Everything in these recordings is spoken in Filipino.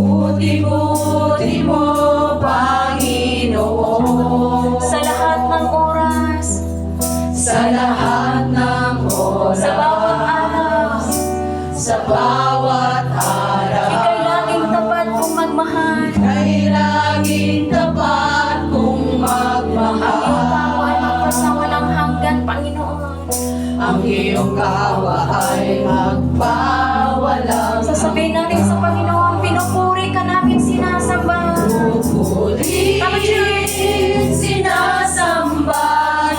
buti-buti mo, Panginoon. Sa lahat ng oras, Sa lahat ng oras, sa bawat araw, sa bawat araw, ika'y laging tapat kong magmahal. kay laging tapat kong Ang iyong kawa ay magmahal. magpasawalang hanggan, Panginoon. Ang iyong kawa ay magpawalang Sasabihin natin sa Panginoon, pinupuri ka namin, sinasamba. Pupurihin, sinasamba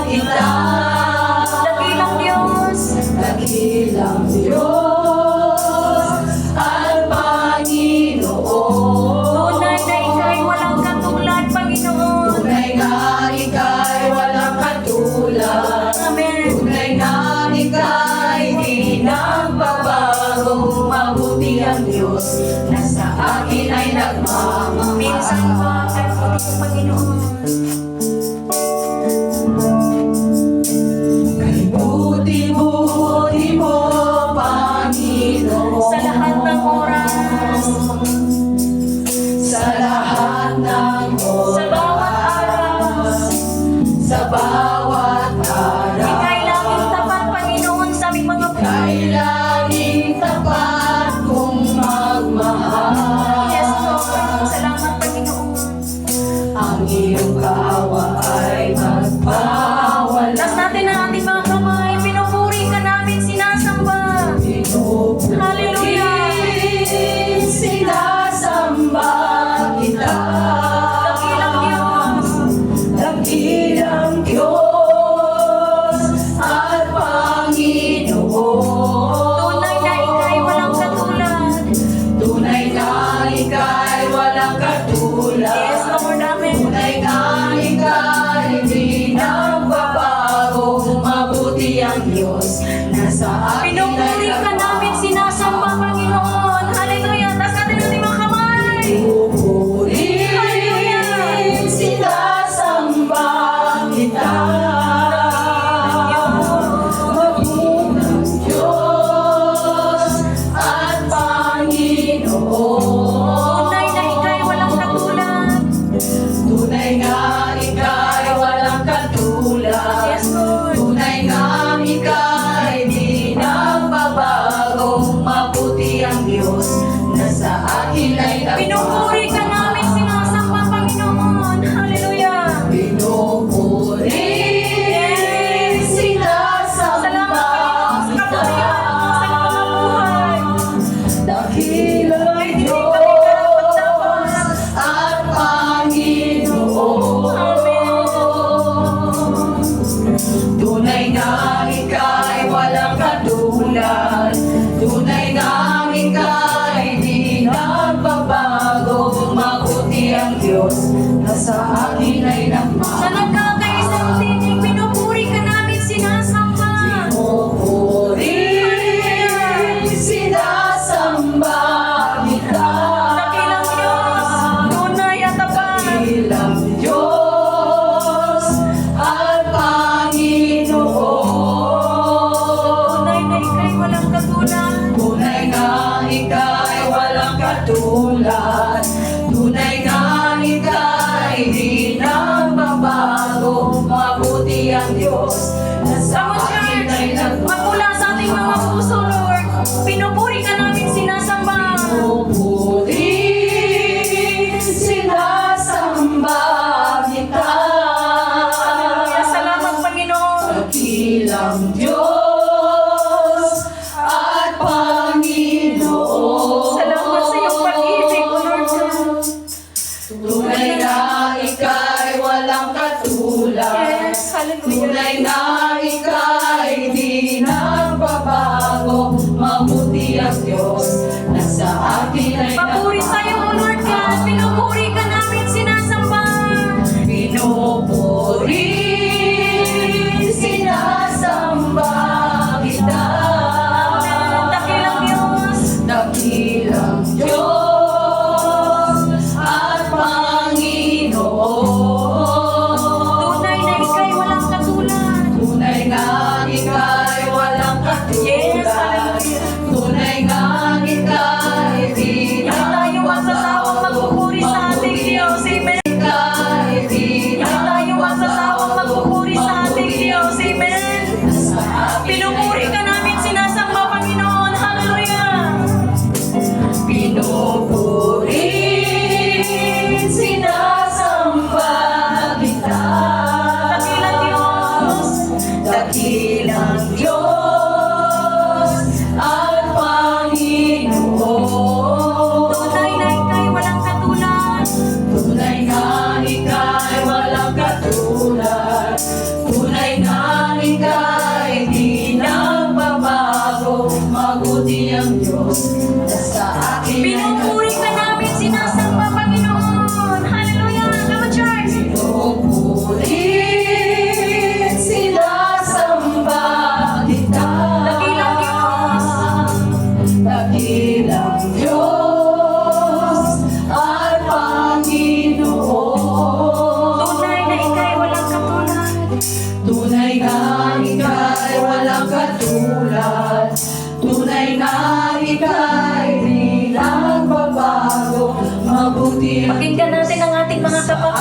kita. Dakilang Diyos, Dakilang Diyos at Panginoon. tunay na ika'y walang katulad, Panginoon. Tunay na ika'y walang katulad. Amen. Tunay na ika'y di nagbabago. Mabuti ang Diyos na sa akin ay Minsan nagmamahal. pa, kahit hindi, Panginoon. Kay buti-buti mo, Panginoon. Sa lahat ng oras, Sa lahat ng sa bawat araw, oras, sa bawat araw, ika'y laging tapat, Panginoon, sa aming mga kay laging tapat kong magmahal. Yes, Lord. Salamat, Panginoon. Ang iyong kawa ay magpawala. Taas natin ang ating mga kamay. Pinupuri ka namin, sinasamba. Hallelujah. Sinasamba kita. Dakilang Diyos, Dakilang Diyos at Panginoon. tunay na ika'y walang katulad. Tunay na ika'y walang katulad. Yes, Lord, amen. Tunay na ika'y di nagbabago. Mabuti ang Diyos na sa akin ay Pinupuri ka namin, sinasamba, Panginoon. Hallelujah. Taas natin ang ating mga kamay. Pupurihin, sinasamba kita. Mabuting Diyos at Panginoon. Tunay na ika'y walang katulad. Tunay nga ika'y walang katulad. Yes, Lord. Tunay nga ika'y di nagbabago. Mabuti ang Diyos na sa akin ay Pinupuri ka namin, sinasamba, Panginoon. Hallelujah. Pinupuri, sinasamba kita. Dakilang Diyos at Panginoon. Tunay nga ika'y walang katulad. Tunay nga ika'y di nagbabago. Mabuti ang Diyos na sa akin ay Sa nagmamahal. nagkakaisang tinig, pinupuri ka namin, sinasamba. Pinupuri, sinasamba kita. Dakilang Diyos, tunay at tapat. Dakilang Diyos at Panginoon. Tunay na ika'y walang katulad. Tunay nga ika'y walang katulad. Tunay nga ika'y di nagbabago. Mabuti ang Diyos na sa Come on, akin ay church. Magmula sa ating mga puso, Lord. Pinupuri ka namin, sinasamba. Pupuri, sinasamba kita. Salamat, Panginoon. Dakilang Diyos at Panginoon. Salamat sa iyong pag-ibig, O Lord God. Tunay na ika'y walang katulad. Yes, hallelujah. Tunay na ika'y di nagbabago. Mabuti ang Diyos na sa akin ay Papuri sa iyo, O Lord God. Pinupuri ka namin, sinasamba. Pinupuri, sinasamba kita. Dakilang Diyos, Dakilang Diyos at Panginoon. tunay na ika'y walang katulad. Tunay nga ika'y walang katulad. Yes, hallelujah. Tunay nga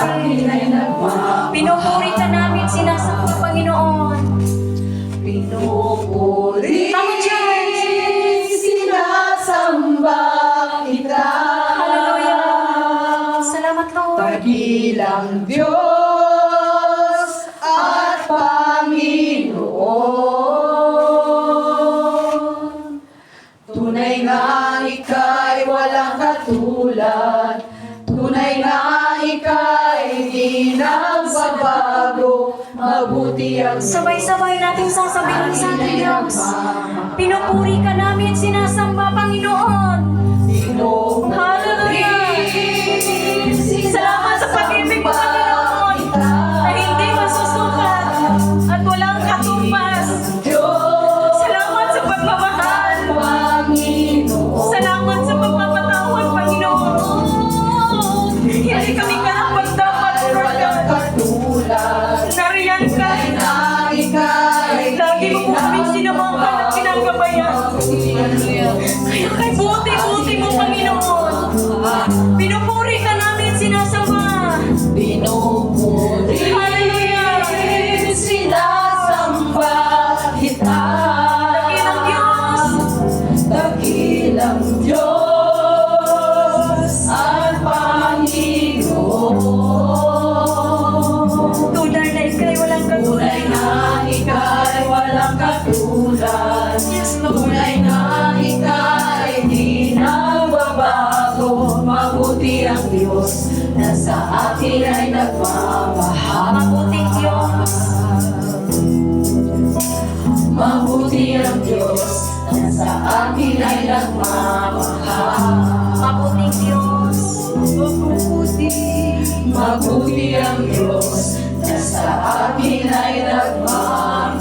akin ay nagmamahal. Pinupuri ka namin, sinasamba, Panginoon. Pinupuri, Tama dyan. sinasamba kita. Hallelujah. Salamat, Lord. Dakilang Diyos at Panginoon. Tunay nga ika'y walang katulad. Tunay nga ika'y di nagbabago. Mabuti ang Sabay-sabay nating sasabihin sa ating Diyos. Pinupuri ka namin, sinasamba, Panginoon. Hallelujah. Salamat sa pag-ibig mo, Panginoon, na hindi masusukat at walang katumbas. Salamat sa pagmamahal. Salamat sa pagpapatawad, Panginoon. Hindi kami karapat-dapat, Lord God. Nariyan ka. Lagi mo po kaming sinamahan at ginagabayan. Kaya kay buti-buti mo, Panginoon. Pinupuri ka namin, sinasamba. Hallelujah. Sinasamba kita. Dakilang Diyos. Dakilang Diyos at Panginoon. Tunay na ika'y walang Tunay katulad. na ika'y walang katulad. Tunay na ika'y di nagbabago. Mabuti ang Diyos na sa akin ay nagmamahal. Mabuting Diyos. Mabuti ang Diyos na sa akin ay nagmamahal. Mabuting Diyos. Mabuti ang Diyos na sa akin ay nagmamahal.